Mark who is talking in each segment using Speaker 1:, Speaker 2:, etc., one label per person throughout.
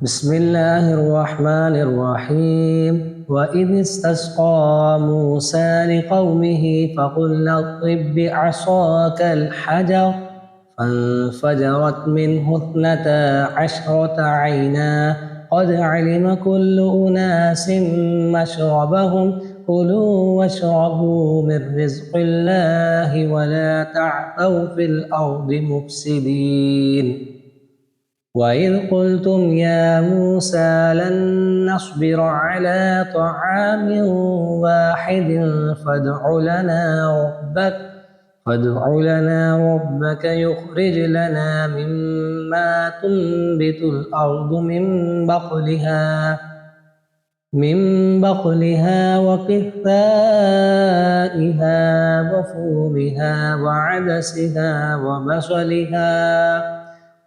Speaker 1: بسم الله الرحمن الرحيم. وإذ استسقى موسى لقومه فقل اضرب بعصاك الحجر فانفجرت منه 12 عينا قد علم كل أناس مشربهم كلوا واشربوا من رزق الله ولا تعثوا في الأرض مفسدين. وإذ قلتم يا موسى لن نصبر على طعام واحد فادع لنا ربك يخرج لنا مما تنبت الأرض من بقلها وقثائها وفومها وعدسها وبصلها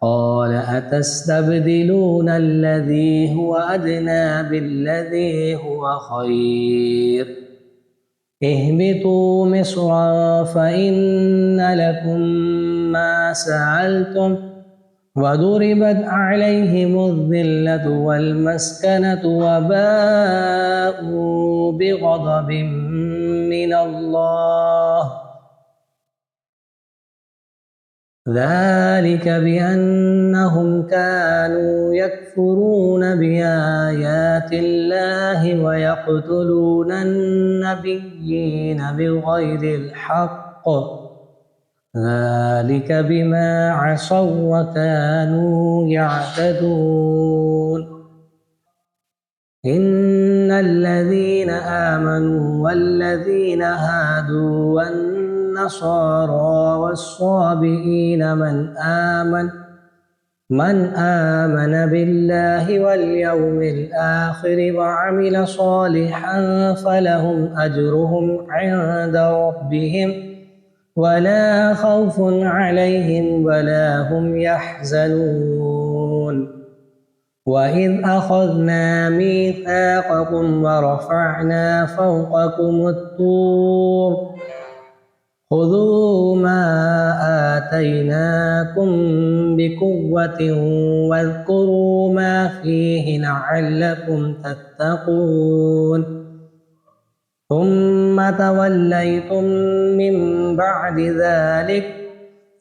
Speaker 1: قال أتستبدلون الذي هو أدنى بالذي هو خير اهبطوا مصرا فإن لكم ما سألتم وضربت عليهم الذلة والمسكنة وباءوا بغضب من الله ذلك بأنهم كانوا يكفرون بآيات الله ويقتلون النبيين بغير الحق ذلك بما عصوا وكانوا يعتدون. إن الذين آمنوا والذين هادوا والنصارى والصابئين من آمن بالله واليوم الآخر وعمل صالحا فلهم أجرهم عند ربهم ولا خوف عليهم ولا هم يحزنون. وإذ أخذنا ميثاقكم ورفعنا فوقكم الطور خذوا ما آتيناكم بقوة واذكروا ما فيه لعلكم تتقون ثم توليتم من بعد ذلك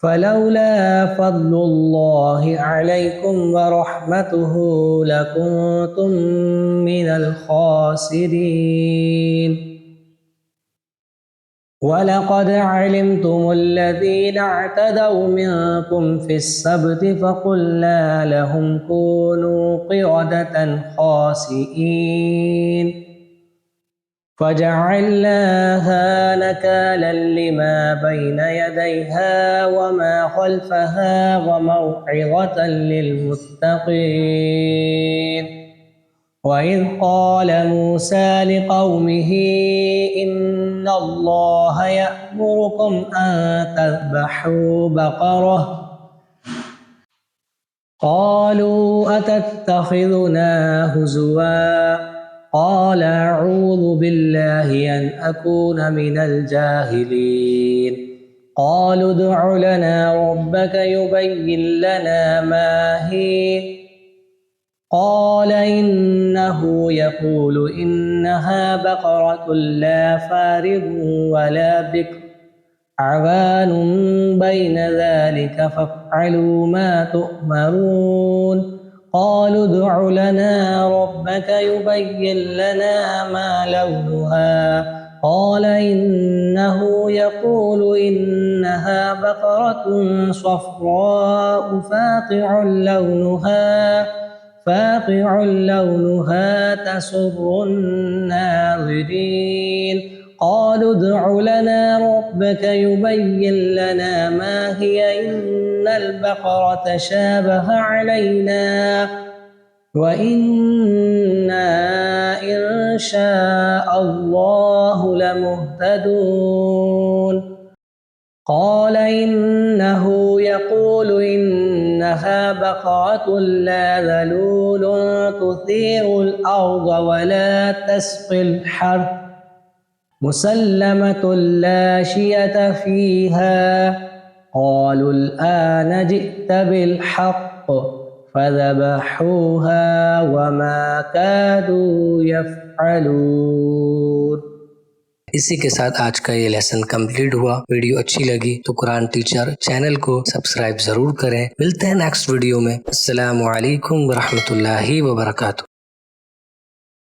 Speaker 1: فلولا فضل الله عليكم ورحمته لكنتم من الخاسرين. ولقد علمتم الذين اعتدوا منكم في السبت فقلنا لهم كونوا قردة خاسئين فجعلناها نكالا لما بين يديها وما خلفها وموعظة للمتقين. وإذ قال موسى لقومه إن الله يأمركم أن تذبحوا بقرة قالوا أتتخذنا هزوا قال أعوذ بالله أن أكون من الجاهلين. قالوا ادع لنا ربك يبين لنا ما هي قال إنه يقول إنها بقرة لا فارغ ولا بكر عوان بين ذلك فافعلوا ما تؤمرون. قالوا ادع لنا ربك يبين لنا ما لونها قال إنه يقول إنها بقرة صفراء فاقع لونها تسر الناظرين. قالوا ادع لنا ربك يبين لنا ما هي إن البقرة شابه علينا وإنا إن شاء الله لمهتدون. قال إنه يقول إنها بقرة لا ذلول تثير الأرض ولا تسقي الحرث مسلمة لا شية فيها. قالوا الآن جئت بالحق फज़बहूहा वमा कादू यफ़अलून। इसी के साथ आज का ये लेसन कंप्लीट हुआ। वीडियो अच्छी लगी तो कुरान टीचर चैनल को सब्सक्राइब जरूर करें। मिलते हैं नेक्स्ट वीडियो में। अस्सलामु अलैकुम व रहमतुल्लाहि व बरकातुहू।